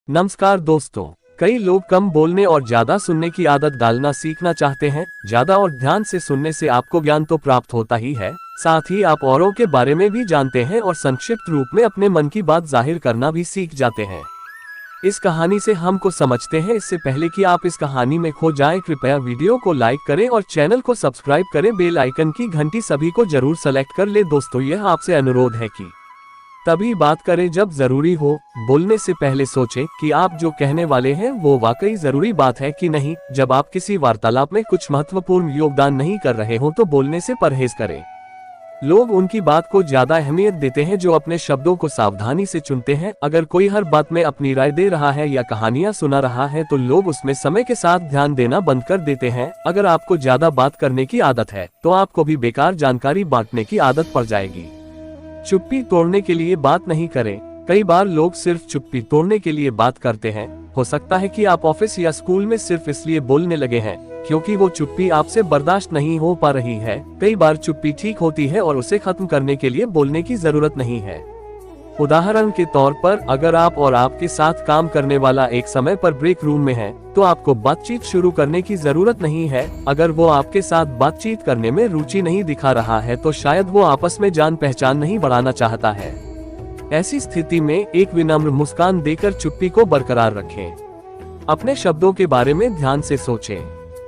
नमस्कार दोस्तों। कई लोग कम बोलने और ज्यादा सुनने की आदत डालना सीखना चाहते हैं। ज्यादा और ध्यान से सुनने से आपको ज्ञान तो प्राप्त होता ही है, साथ ही आप औरों के बारे में भी जानते हैं और संक्षिप्त रूप में अपने मन की बात जाहिर करना भी सीख जाते हैं। इस कहानी से हम को समझते हैं। इससे पहले कि आप इस कहानी में खो जाएं, कृपया वीडियो को लाइक करें और चैनल को सब्सक्राइब करें। बेल आइकन की घंटी सभी को जरूर सेलेक्ट कर ले। दोस्तों, यह आपसे अनुरोध है कि तभी बात करें जब जरूरी हो। बोलने से पहले सोचें कि आप जो कहने वाले हैं वो वाकई जरूरी बात है कि नहीं। जब आप किसी वार्तालाप में कुछ महत्वपूर्ण योगदान नहीं कर रहे हो तो बोलने से परहेज करें। लोग उनकी बात को ज्यादा अहमियत देते हैं जो अपने शब्दों को सावधानी से चुनते हैं। अगर कोई हर बात में अपनी राय दे रहा है या कहानियां सुना रहा है तो लोग उसमें समय के साथ ध्यान देना बंद कर देते हैं। अगर आपको ज्यादा बात करने की आदत है तो आपको भी बेकार जानकारी बांटने की आदत पड़ जाएगी। चुप्पी तोड़ने के लिए बात नहीं करें। कई बार लोग सिर्फ चुप्पी तोड़ने के लिए बात करते हैं। हो सकता है कि आप ऑफिस या स्कूल में सिर्फ इसलिए बोलने लगे हैं क्योंकि वो चुप्पी आपसे बर्दाश्त नहीं हो पा रही है। कई बार चुप्पी ठीक होती है और उसे खत्म करने के लिए बोलने की जरूरत नहीं है। उदाहरण के तौर पर, अगर आप और आपके साथ काम करने वाला एक समय पर ब्रेक रूम में है तो आपको बातचीत शुरू करने की जरूरत नहीं है। अगर वो आपके साथ बातचीत करने में रुचि नहीं दिखा रहा है तो शायद वो आपस में जान पहचान नहीं बढ़ाना चाहता है। ऐसी स्थिति में एक विनम्र मुस्कान देकर चुप्पी को बरकरार रखें। अपने शब्दों के बारे में ध्यान से सोचें।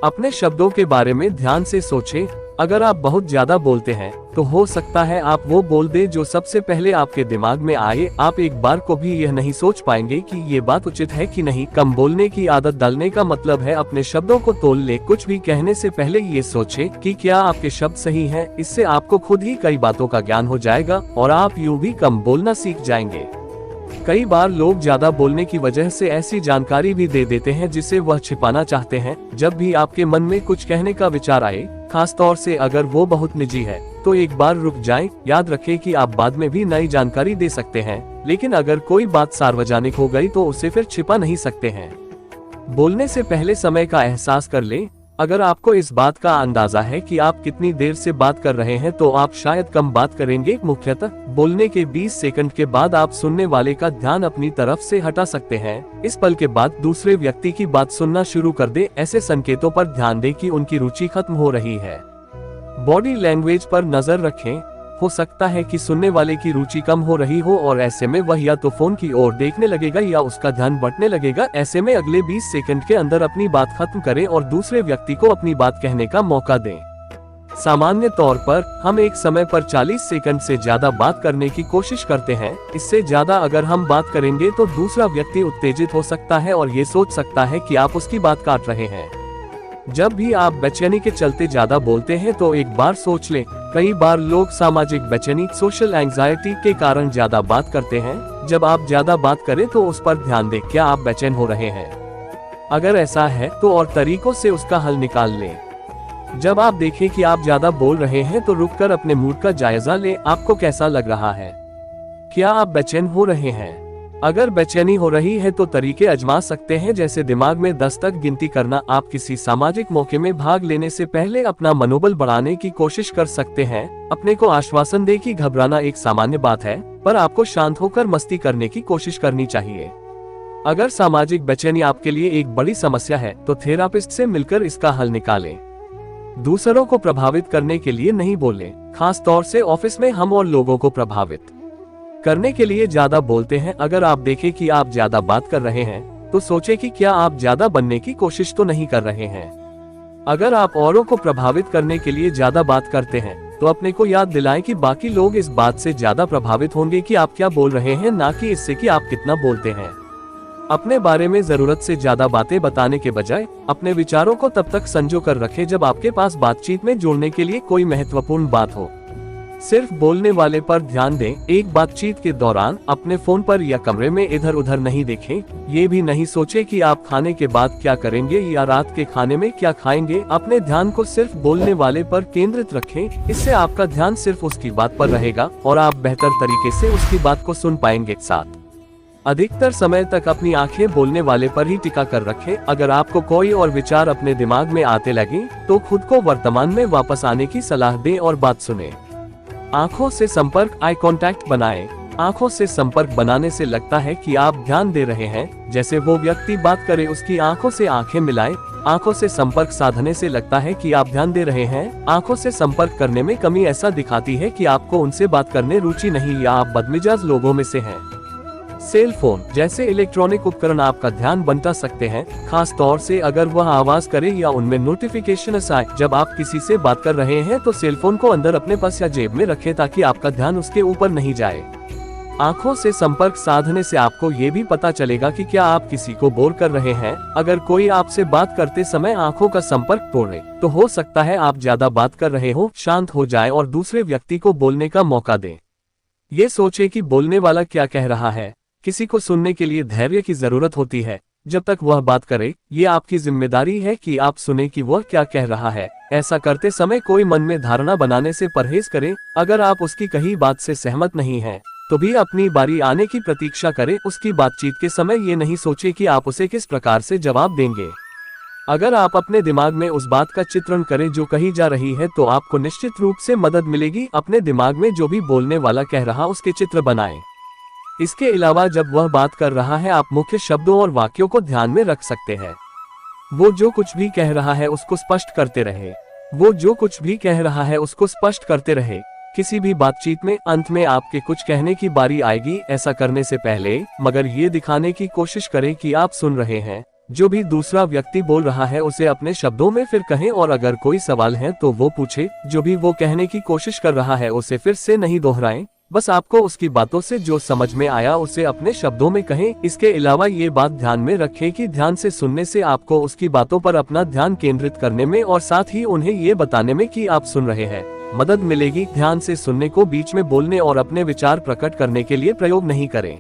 अपने शब्दों के बारे में ध्यान से सोचें। अगर आप बहुत ज्यादा बोलते हैं तो हो सकता है आप वो बोल दे जो सबसे पहले आपके दिमाग में आए। आप एक बार को भी यह नहीं सोच पाएंगे कि ये बात उचित है कि नहीं। कम बोलने की आदत डालने का मतलब है अपने शब्दों को तोल ले। कुछ भी कहने से पहले ये सोचें कि क्या आपके शब्द सही हैं। इससे आपको खुद ही कई बातों का ज्ञान हो जाएगा और आप यूं भी कम बोलना सीख जाएंगे। कई बार लोग ज्यादा बोलने की वजह से ऐसी जानकारी भी दे देते हैं जिसे वह छिपाना चाहते हैं। जब भी आपके मन में कुछ कहने का विचार आए, खास तौर से अगर वो बहुत निजी है, तो एक बार रुक जाएं। याद रखें कि आप बाद में भी नई जानकारी दे सकते हैं, लेकिन अगर कोई बात सार्वजनिक हो गई तो उसे फिर छिपा नहीं सकते हैं। बोलने से पहले समय का एहसास कर लें। अगर आपको इस बात का अंदाजा है कि आप कितनी देर से बात कर रहे हैं तो आप शायद कम बात करेंगे। मुख्यतः बोलने के 20 सेकंड के बाद आप सुनने वाले का ध्यान अपनी तरफ से हटा सकते हैं। इस पल के बाद दूसरे व्यक्ति की बात सुनना शुरू कर दे। ऐसे संकेतों पर ध्यान दें कि उनकी रुचि खत्म हो रही है। बॉडी लैंग्वेज पर नजर रखें। हो सकता है कि सुनने वाले की रुचि कम हो रही हो और ऐसे में वह या तो फोन की ओर देखने लगेगा या उसका ध्यान बंटने लगेगा। ऐसे में अगले 20 सेकंड के अंदर अपनी बात खत्म करें और दूसरे व्यक्ति को अपनी बात कहने का मौका दें। सामान्य तौर पर हम एक समय पर 40 सेकंड से ज्यादा बात करने की कोशिश करते हैं। इससे ज्यादा अगर हम बात करेंगे तो दूसरा व्यक्ति उत्तेजित हो सकता है और ये सोच सकता है कि आप उसकी बात काट रहे हैं। जब भी आप बेचैनी के चलते ज्यादा बोलते हैं तो एक बार सोच लें। कई बार लोग सामाजिक बेचैनी, सोशल एंजाइटी के कारण ज्यादा बात करते हैं। जब आप ज्यादा बात करें तो उस पर ध्यान दें। क्या आप बेचैन हो रहे हैं? अगर ऐसा है तो और तरीकों से उसका हल निकाल लें। जब आप देखें कि आप ज्यादा बोल रहे हैं तो रुककर अपने मूड का जायजा लें। आपको कैसा लग रहा है? क्या आप बेचैन हो रहे हैं? अगर बेचैनी हो रही है तो तरीके आजमा सकते हैं, जैसे दिमाग में 10 तक गिनती करना। आप किसी सामाजिक मौके में भाग लेने से पहले अपना मनोबल बढ़ाने की कोशिश कर सकते हैं। अपने को आश्वासन दें कि घबराना एक सामान्य बात है, पर आपको शांत होकर मस्ती करने की कोशिश करनी चाहिए। अगर सामाजिक बेचैनी आपके लिए एक बड़ी समस्या है तो थेरापिस्ट से मिलकर इसका हल निकालें। दूसरों को प्रभावित करने के लिए नहीं बोलें। खास तौर से ऑफिस में हम और लोगों को प्रभावित करने के लिए ज्यादा बोलते हैं। अगर आप देखें कि आप ज्यादा बात कर रहे हैं तो सोचें कि क्या आप ज्यादा बनने की कोशिश तो नहीं कर रहे हैं। अगर आप औरों को प्रभावित करने के लिए ज्यादा बात करते हैं तो अपने को याद दिलाएं कि बाकी लोग इस बात से ज्यादा प्रभावित होंगे कि आप क्या बोल रहे हैं, ना कि इससे कि आप कितना बोलते हैं। अपने बारे में जरूरत से ज्यादा बातें बताने के बजाय अपने विचारों को तब तक संजो कर रखें जब आपके पास बातचीत में जोड़ने के लिए कोई महत्वपूर्ण बात हो। सिर्फ बोलने वाले पर ध्यान दें। एक बातचीत के दौरान अपने फोन पर या कमरे में इधर उधर नहीं देखें। ये भी नहीं सोचें कि आप खाने के बाद क्या करेंगे या रात के खाने में क्या खाएंगे। अपने ध्यान को सिर्फ बोलने वाले पर केंद्रित रखें। इससे आपका ध्यान सिर्फ उसकी बात पर रहेगा और आप बेहतर तरीके से उसकी बात को सुन पाएंगे। साथ अधिकतर समय तक अपनी आंखें बोलने वाले पर ही टिका कर रखें। अगर आपको कोई और विचार अपने दिमाग में आते लगे तो खुद को वर्तमान में वापस आने की सलाह दें और बात सुनें। आंखों से संपर्क, आई कांटेक्ट बनाएं। आंखों से संपर्क बनाने से लगता है कि आप ध्यान दे रहे हैं, जैसे वो व्यक्ति बात करे उसकी आंखों से आंखें मिलाएं। आंखों से संपर्क साधने से लगता है कि आप ध्यान दे रहे हैं। आंखों से संपर्क करने में कमी ऐसा दिखाती है कि आपको उनसे बात करने रुचि नहीं या आप बदमिजाज लोगों में से हैं। सेल फोन जैसे इलेक्ट्रॉनिक उपकरण आपका ध्यान बंटा सकते हैं, खास तौर से अगर वह आवाज करे या उनमें नोटिफिकेशन आए। जब आप किसी से बात कर रहे हैं तो सेल फोन को अंदर अपने पास या जेब में रखें ताकि आपका ध्यान उसके ऊपर नहीं जाए। आंखों से संपर्क साधने से आपको ये भी पता चलेगा कि क्या आप किसी को बोर कर रहे हैं। अगर कोई आपसे बात करते समय आंखों का संपर्क तोड़े तो हो सकता है आप ज्यादा बात कर रहे हो। शांत हो जाएं और दूसरे व्यक्ति को बोलने का मौका दें। ये सोचें कि बोलने वाला क्या कह रहा है। किसी को सुनने के लिए धैर्य की जरूरत होती है। जब तक वह बात करे, ये आपकी जिम्मेदारी है कि आप सुने कि वह क्या कह रहा है। ऐसा करते समय कोई मन में धारणा बनाने से परहेज करें। अगर आप उसकी कही बात से सहमत नहीं हैं, तो भी अपनी बारी आने की प्रतीक्षा करें। उसकी बातचीत के समय ये नहीं सोचे कि आप उसे किस प्रकार से जवाब देंगे। अगर आप अपने दिमाग में उस बात का चित्रण करें जो कही जा रही है, तो आपको निश्चित रूप से मदद मिलेगी। अपने दिमाग में जो भी बोलने वाला कह रहा उसके चित्र बनाएं। इसके अलावा जब वह बात कर रहा है, आप मुख्य शब्दों और वाक्यों को ध्यान में रख सकते हैं। वो जो कुछ भी कह रहा है उसको स्पष्ट करते रहे। वो जो कुछ भी कह रहा है उसको स्पष्ट करते रहे। किसी भी बातचीत में अंत में आपके कुछ कहने की बारी आएगी। ऐसा करने से पहले मगर ये दिखाने की कोशिश करें कि आप सुन रहे हैं। जो भी दूसरा व्यक्ति बोल रहा है उसे अपने शब्दों में फिर कहें, और अगर कोई सवाल है तो वो पूछे। जो भी वो कहने की कोशिश कर रहा है उसे फिर से नहीं दोहराएं। बस आपको उसकी बातों से जो समझ में आया उसे अपने शब्दों में कहें। इसके अलावा ये बात ध्यान में रखें कि ध्यान से सुनने से आपको उसकी बातों पर अपना ध्यान केंद्रित करने में और साथ ही उन्हें ये बताने में कि आप सुन रहे हैं मदद मिलेगी। ध्यान से सुनने को बीच में बोलने और अपने विचार प्रकट करने के लिए प्रयोग नहीं करें।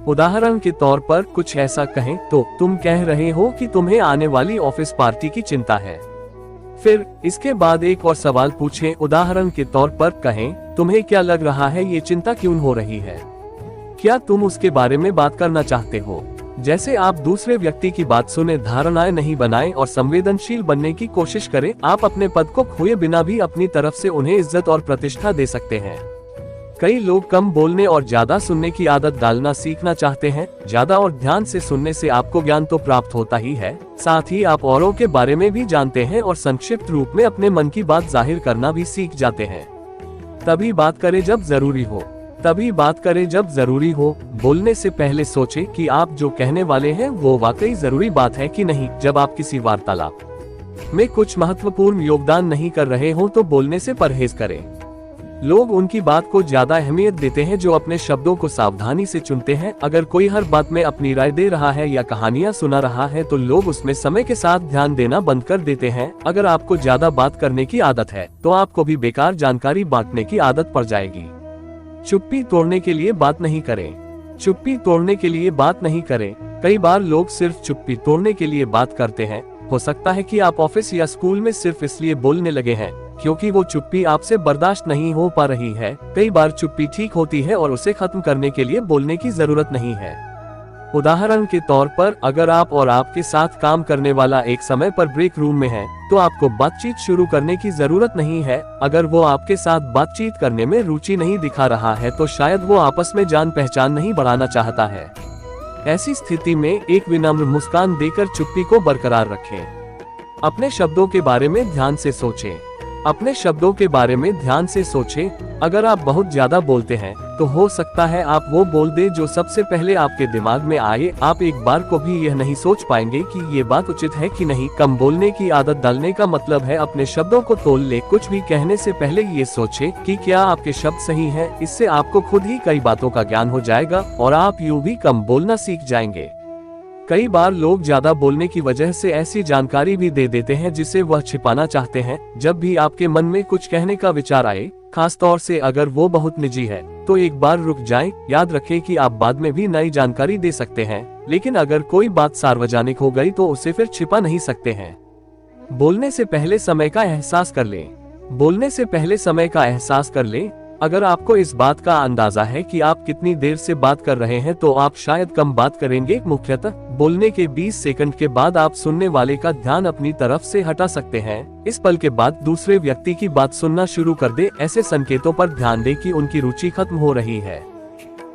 उदाहरण के तौर पर कुछ ऐसा कहें तो तुम कह रहे हो कि तुम्हें आने वाली ऑफिस पार्टी की चिंता है। फिर इसके बाद एक और सवाल पूछें। उदाहरण के तौर पर कहें, तुम्हें क्या लग रहा है ये चिंता क्यों हो रही है? क्या तुम उसके बारे में बात करना चाहते हो? जैसे आप दूसरे व्यक्ति की बात सुने, धारणाएं नहीं बनाएं और संवेदनशील बनने की कोशिश करें। आप अपने पद को खोए बिना भी अपनी तरफ से उन्हें इज्जत और प्रतिष्ठा दे सकते हैं। कई लोग कम बोलने और ज्यादा सुनने की आदत डालना सीखना चाहते हैं। ज्यादा और ध्यान से सुनने से आपको ज्ञान तो प्राप्त होता ही है, साथ ही आप औरों के बारे में भी जानते हैं और संक्षिप्त रूप में अपने मन की बात जाहिर करना भी सीख जाते हैं। तभी बात करें जब जरूरी हो। तभी बात करें जब जरूरी हो। बोलने से पहले सोचें कि आप जो कहने वाले हैं वो वाकई जरूरी बात है कि नहीं। जब आप किसी वार्तालाप में कुछ महत्वपूर्ण योगदान नहीं कर रहे हो तो बोलने से परहेज करें। लोग उनकी बात को ज्यादा अहमियत देते हैं जो अपने शब्दों को सावधानी से चुनते हैं। अगर कोई हर बात में अपनी राय दे रहा है या कहानियां सुना रहा है तो लोग उसमें समय के साथ ध्यान देना बंद कर देते हैं। अगर आपको ज्यादा बात करने की आदत है तो आपको भी बेकार जानकारी बांटने की आदत पड़ जाएगी। चुप्पी तोड़ने के लिए बात नहीं करें। चुप्पी तोड़ने के लिए बात नहीं करें। कई बार लोग सिर्फ चुप्पी तोड़ने के लिए बात करते हैं। हो सकता है कि आप ऑफिस या स्कूल में सिर्फ इसलिए बोलने लगे हैं क्योंकि वो चुप्पी आपसे बर्दाश्त नहीं हो पा रही है। कई बार चुप्पी ठीक होती है और उसे खत्म करने के लिए बोलने की जरूरत नहीं है। उदाहरण के तौर पर अगर आप और आपके साथ काम करने वाला एक समय पर ब्रेक रूम में है तो आपको बातचीत शुरू करने की जरूरत नहीं है। अगर वो आपके साथ बातचीत करने में रुचि नहीं दिखा रहा है तो शायद वो आपस में जान पहचान नहीं बढ़ाना चाहता है। ऐसी स्थिति में एक विनम्र मुस्कान देकर चुप्पी को बरकरार रखें। अपने शब्दों के बारे में ध्यान से सोचें। अपने शब्दों के बारे में ध्यान से सोचें। अगर आप बहुत ज्यादा बोलते हैं तो हो सकता है आप वो बोल दे जो सबसे पहले आपके दिमाग में आए। आप एक बार को भी यह नहीं सोच पाएंगे कि ये बात उचित है कि नहीं। कम बोलने की आदत डालने का मतलब है अपने शब्दों को तोल ले। कुछ भी कहने से पहले ये सोचे कि क्या आपके शब्द सही हैं। इससे आपको खुद ही कई बातों का ज्ञान हो जाएगा और आप यूं भी कम बोलना सीख जाएंगे। कई बार लोग ज्यादा बोलने की वजह से ऐसी जानकारी भी दे देते हैं जिसे वह छिपाना चाहते हैं। जब भी आपके मन में कुछ कहने का विचार आए, खास तौर से अगर वो बहुत निजी है, तो एक बार रुक जाएं। याद रखें कि आप बाद में भी नई जानकारी दे सकते हैं, लेकिन अगर कोई बात सार्वजनिक हो गई तो उसे फिर छिपा नहीं सकते हैं। बोलने से पहले समय का एहसास कर लें। बोलने से पहले समय का एहसास कर लें। अगर आपको इस बात का अंदाजा है कि आप कितनी देर से बात कर रहे हैं तो आप शायद कम बात करेंगे। मुख्यतः बोलने के 20 सेकंड के बाद आप सुनने वाले का ध्यान अपनी तरफ से हटा सकते हैं। इस पल के बाद दूसरे व्यक्ति की बात सुनना शुरू कर दे। ऐसे संकेतों पर ध्यान दें कि उनकी रुचि खत्म हो रही है।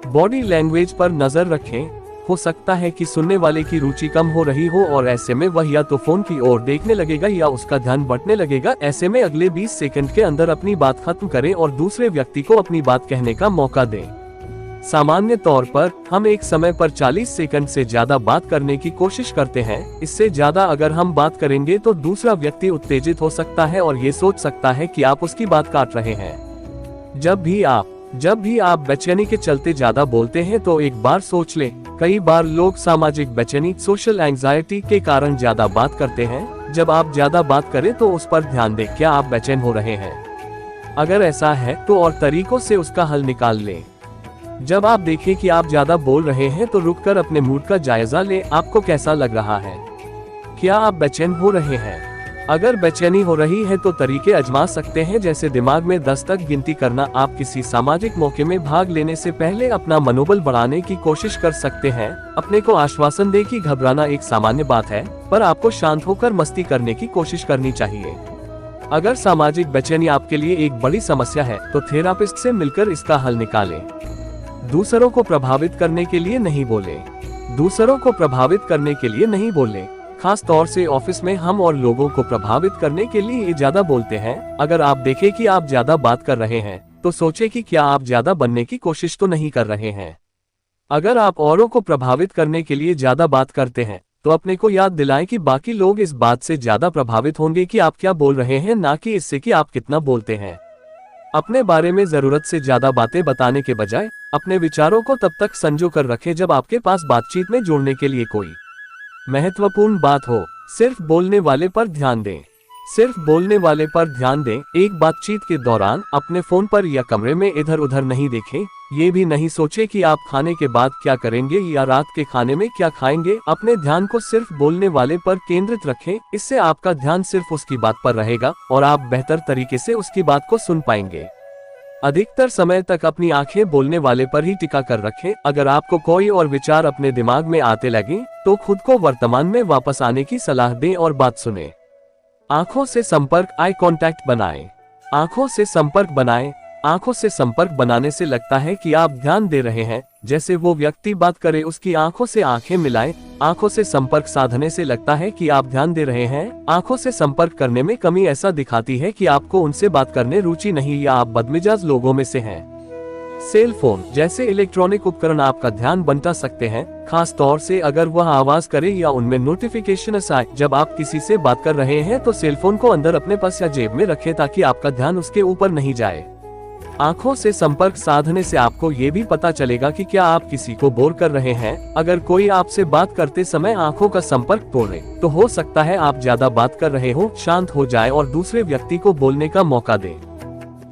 बॉडी लैंग्वेज पर नजर रखें। हो सकता है कि सुनने वाले की रुचि कम हो रही हो और ऐसे में वह या तो फोन की ओर देखने लगेगा या उसका ध्यान बंटने लगेगा। ऐसे में अगले 20 सेकंड के अंदर अपनी बात खत्म करें और दूसरे व्यक्ति को अपनी बात कहने का मौका दें। सामान्य तौर पर हम एक समय पर 40 सेकंड से ज्यादा बात करने की कोशिश करते हैं। इससे ज्यादा अगर हम बात करेंगे तो दूसरा व्यक्ति उत्तेजित हो सकता है और ये सोच सकता है कि आप उसकी बात काट रहे हैं। जब भी आप बेचैनी के चलते ज्यादा बोलते हैं तो एक बार सोच लें। कई बार लोग सामाजिक बेचैनी, सोशल एंजाइटी के कारण ज्यादा बात करते हैं। जब आप ज्यादा बात करें तो उस पर ध्यान दें, क्या आप बेचैन हो रहे हैं? अगर ऐसा है तो और तरीकों से उसका हल निकाल लें। जब आप देखें कि आप ज्यादा बोल रहे हैं तो रुककर अपने मूड का जायजा लें। आपको कैसा लग रहा है? क्या आप बेचैन हो रहे हैं? अगर बेचैनी हो रही है तो तरीके आजमा सकते हैं, जैसे दिमाग में 10 तक गिनती करना। आप किसी सामाजिक मौके में भाग लेने से पहले अपना मनोबल बढ़ाने की कोशिश कर सकते हैं। अपने को आश्वासन दें कि घबराना एक सामान्य बात है, पर आपको शांत होकर मस्ती करने की कोशिश करनी चाहिए। अगर सामाजिक बेचैनी आपके लिए एक बड़ी समस्या है तो थेरापिस्ट से मिलकर इसका हल निकालें। दूसरों को प्रभावित करने के लिए नहीं बोले। दूसरों को प्रभावित करने के लिए नहीं बोले। खास तौर से ऑफिस में हम और लोगों को प्रभावित करने के लिए ज्यादा बोलते हैं। अगर आप देखें कि आप ज्यादा बात कर रहे हैं तो सोचें कि क्या आप ज्यादा बनने की कोशिश तो नहीं कर रहे हैं। अगर आप औरों को प्रभावित करने के लिए ज्यादा बात करते हैं तो अपने को याद दिलाएं कि बाकी लोग इस बात से ज्यादा प्रभावित होंगे कि आप क्या बोल रहे हैं, ना कि इससे कि आप कितना बोलते हैं। अपने बारे में जरूरत से ज्यादा बातें बताने के बजाय अपने विचारों को तब तक संजो कर रखें जब आपके पास बातचीत में जोड़ने के लिए कोई महत्वपूर्ण बात हो। सिर्फ बोलने वाले पर ध्यान दें। सिर्फ बोलने वाले पर ध्यान दें। एक बातचीत के दौरान अपने फोन पर या कमरे में इधर उधर नहीं देखें। ये भी नहीं सोचें कि आप खाने के बाद क्या करेंगे या रात के खाने में क्या खाएंगे। अपने ध्यान को सिर्फ बोलने वाले पर केंद्रित रखें। इससे आपका ध्यान सिर्फ उसकी बात पर रहेगा और आप बेहतर तरीके से उसकी बात को सुन पाएंगे। अधिकतर समय तक अपनी आंखें बोलने वाले पर ही टिका कर रखें। अगर आपको कोई और विचार अपने दिमाग में आते लगे तो खुद को वर्तमान में वापस आने की सलाह दें और बात सुनें। आंखों से संपर्क, आई कांटेक्ट बनाएं। आंखों से संपर्क बनाएं। आंखों से संपर्क बनाने से लगता है कि आप ध्यान दे रहे हैं। जैसे वो व्यक्ति बात करे उसकी आंखों से आंखें मिलाएं। आंखों से संपर्क साधने से लगता है कि आप ध्यान दे रहे हैं। आंखों से संपर्क करने में कमी ऐसा दिखाती है कि आपको उनसे बात करने रुचि नहीं या आप बदमिजाज लोगों में से हैं। सेल फोन जैसे इलेक्ट्रॉनिक उपकरण आपका ध्यान बंटा सकते हैं, खास तौर से अगर वह आवाज करे या उनमें नोटिफिकेशन आए। जब आप किसी से बात कर रहे हैं तो सेल फोन को अंदर अपने पास या जेब में रखें ताकि आपका ध्यान उसके ऊपर नहीं जाए। आंखों से संपर्क साधने से आपको ये भी पता चलेगा कि क्या आप किसी को बोर कर रहे हैं। अगर कोई आपसे बात करते समय आंखों का संपर्क तोड़े तो हो सकता है आप ज्यादा बात कर रहे हो। शांत हो जाए और दूसरे व्यक्ति को बोलने का मौका दें।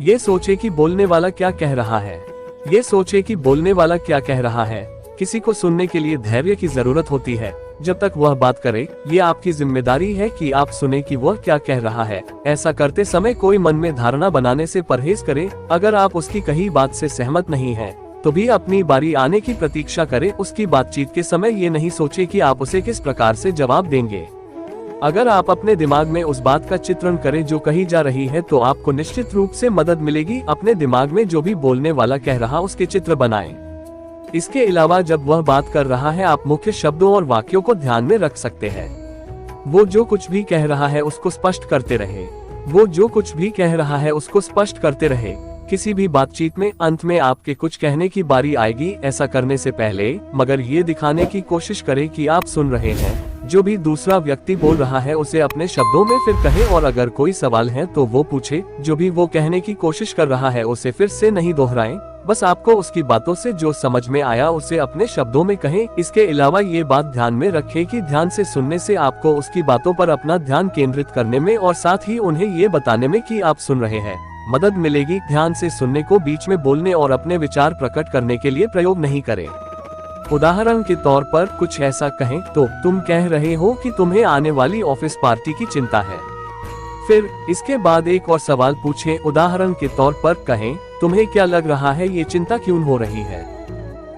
ये सोचे कि बोलने वाला क्या कह रहा है। ये सोचे कि बोलने वाला क्या कह रहा है। किसी को सुनने के लिए धैर्य की जरूरत होती है। जब तक वह बात करे, ये आपकी जिम्मेदारी है कि आप सुने कि वह क्या कह रहा है। ऐसा करते समय कोई मन में धारणा बनाने से परहेज करें। अगर आप उसकी कही बात से सहमत नहीं हैं, तो भी अपनी बारी आने की प्रतीक्षा करें। उसकी बातचीत के समय ये नहीं सोचे कि आप उसे किस प्रकार से जवाब देंगे। अगर आप अपने दिमाग में उस बात का चित्रण करें जो कही जा रही है तो आपको निश्चित रूप से मदद मिलेगी। अपने दिमाग में जो भी बोलने वाला कह रहा उसके चित्र बनाएं। इसके अलावा जब वह बात कर रहा है आप मुख्य शब्दों और वाक्यों को ध्यान में रख सकते हैं। वो जो कुछ भी कह रहा है उसको स्पष्ट करते रहे। वो जो कुछ भी कह रहा है उसको स्पष्ट करते रहे। किसी भी बातचीत में अंत में आपके कुछ कहने की बारी आएगी। ऐसा करने से पहले मगर ये दिखाने की कोशिश करें कि आप सुन रहे हैं। जो भी दूसरा व्यक्ति बोल रहा है उसे अपने शब्दों में फिर कहे और अगर कोई सवाल है तो वो पूछे। जो भी वो कहने की कोशिश कर रहा है उसे फिर से नहीं दोहराएं। बस आपको उसकी बातों से जो समझ में आया उसे अपने शब्दों में कहें। इसके अलावा ये बात ध्यान में रखें कि ध्यान से सुनने से आपको उसकी बातों पर अपना ध्यान केंद्रित करने में और साथ ही उन्हें ये बताने में कि आप सुन रहे हैं मदद मिलेगी। ध्यान से सुनने को बीच में बोलने और अपने विचार प्रकट करने के लिए प्रयोग नहीं करें। उदाहरण के तौर पर कुछ ऐसा कहें तो तुम कह रहे हो कि तुम्हें आने वाली ऑफिस पार्टी की चिंता है। फिर इसके बाद एक और सवाल पूछें। उदाहरण के तौर पर कहें, तुम्हें क्या लग रहा है ये चिंता क्यों हो रही है?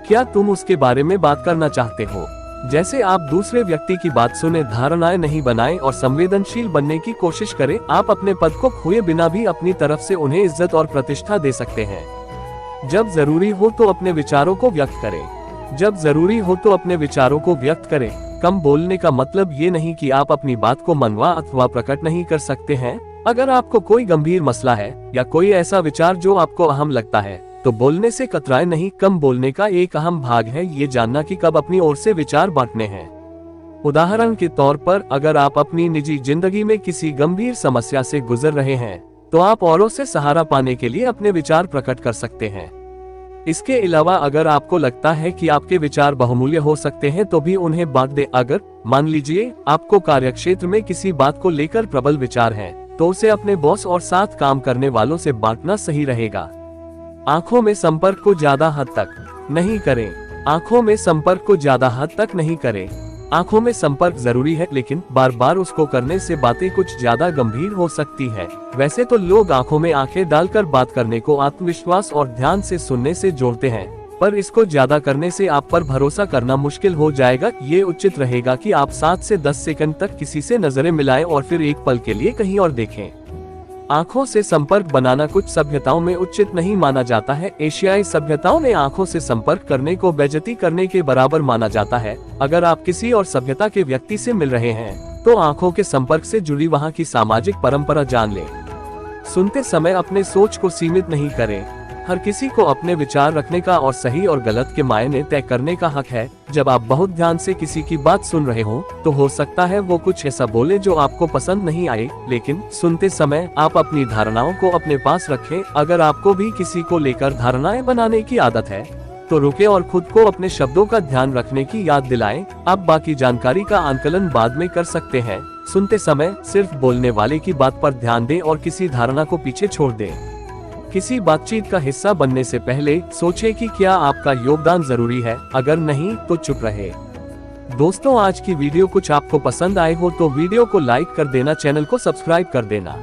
क्या तुम उसके बारे में बात करना चाहते हो? जैसे आप दूसरे व्यक्ति की बात सुने, धारणाएं नहीं बनाएं और संवेदनशील बनने की कोशिश करें। आप अपने पद को खोए बिना भी अपनी तरफ से उन्हें इज्जत और प्रतिष्ठा दे सकते हैं। जब जरूरी हो तो अपने विचारों को व्यक्त करें। जब जरूरी हो तो अपने विचारों को व्यक्त करें। कम बोलने का मतलब ये नहीं कि आप अपनी बात को मनवा अथवा प्रकट नहीं कर सकते हैं। अगर आपको कोई गंभीर मसला है या कोई ऐसा विचार जो आपको अहम लगता है तो बोलने से कतराएं नहीं। कम बोलने का एक अहम भाग है ये जानना कि कब अपनी ओर से विचार बांटने हैं। उदाहरण के तौर पर, अगर आप अपनी निजी जिंदगी में किसी गंभीर समस्या से गुजर रहे हैं तो आप औरों से सहारा पाने के लिए अपने विचार प्रकट कर सकते हैं। इसके अलावा अगर आपको लगता है कि आपके विचार बहुमूल्य हो सकते हैं तो भी उन्हें बांट दें। अगर मान लीजिए आपको कार्यक्षेत्र में किसी बात को लेकर प्रबल विचार हैं, तो उसे अपने बॉस और साथ काम करने वालों से बांटना सही रहेगा। आंखों में संपर्क को ज्यादा हद तक नहीं करें। आंखों में संपर्क को ज्यादा हद तक नहीं करें। आंखों में संपर्क जरूरी है, लेकिन बार बार उसको करने से बातें कुछ ज्यादा गंभीर हो सकती है। वैसे तो लोग आंखों में आंखें डालकर बात करने को आत्मविश्वास और ध्यान से सुनने से जोड़ते हैं, पर इसको ज्यादा करने से आप पर भरोसा करना मुश्किल हो जाएगा। ये उचित रहेगा कि आप 7 से 10 सेकंड तक किसी से नजरें मिलाएं और फिर एक पल के लिए कहीं और देखें। आंखों से संपर्क बनाना कुछ सभ्यताओं में उचित नहीं माना जाता है। एशियाई सभ्यताओं में आंखों से संपर्क करने को बेइज्जती करने के बराबर माना जाता है। अगर आप किसी और सभ्यता के व्यक्ति से मिल रहे हैं तो आंखों के संपर्क से जुड़ी वहां की सामाजिक परंपरा जान लें। सुनते समय अपने सोच को सीमित नहीं करें। हर किसी को अपने विचार रखने का और सही और गलत के मायने तय करने का हक है। जब आप बहुत ध्यान से किसी की बात सुन रहे हो तो हो सकता है वो कुछ ऐसा बोले जो आपको पसंद नहीं आए, लेकिन सुनते समय आप अपनी धारणाओं को अपने पास रखें। अगर आपको भी किसी को लेकर धारणाएं बनाने की आदत है तो रुके और खुद को अपने शब्दों का ध्यान रखने की याद दिलाएं। आप बाकी जानकारी का आंकलन बाद में कर सकते हैं। सुनते समय सिर्फ बोलने वाले की बात पर ध्यान दें और किसी धारणा को पीछे छोड़ दें। किसी बातचीत का हिस्सा बनने से पहले सोचें कि क्या आपका योगदान जरूरी है। अगर नहीं तो चुप रहे। दोस्तों, आज की वीडियो कुछ आपको पसंद आए हो तो वीडियो को लाइक कर देना, चैनल को सब्सक्राइब कर देना।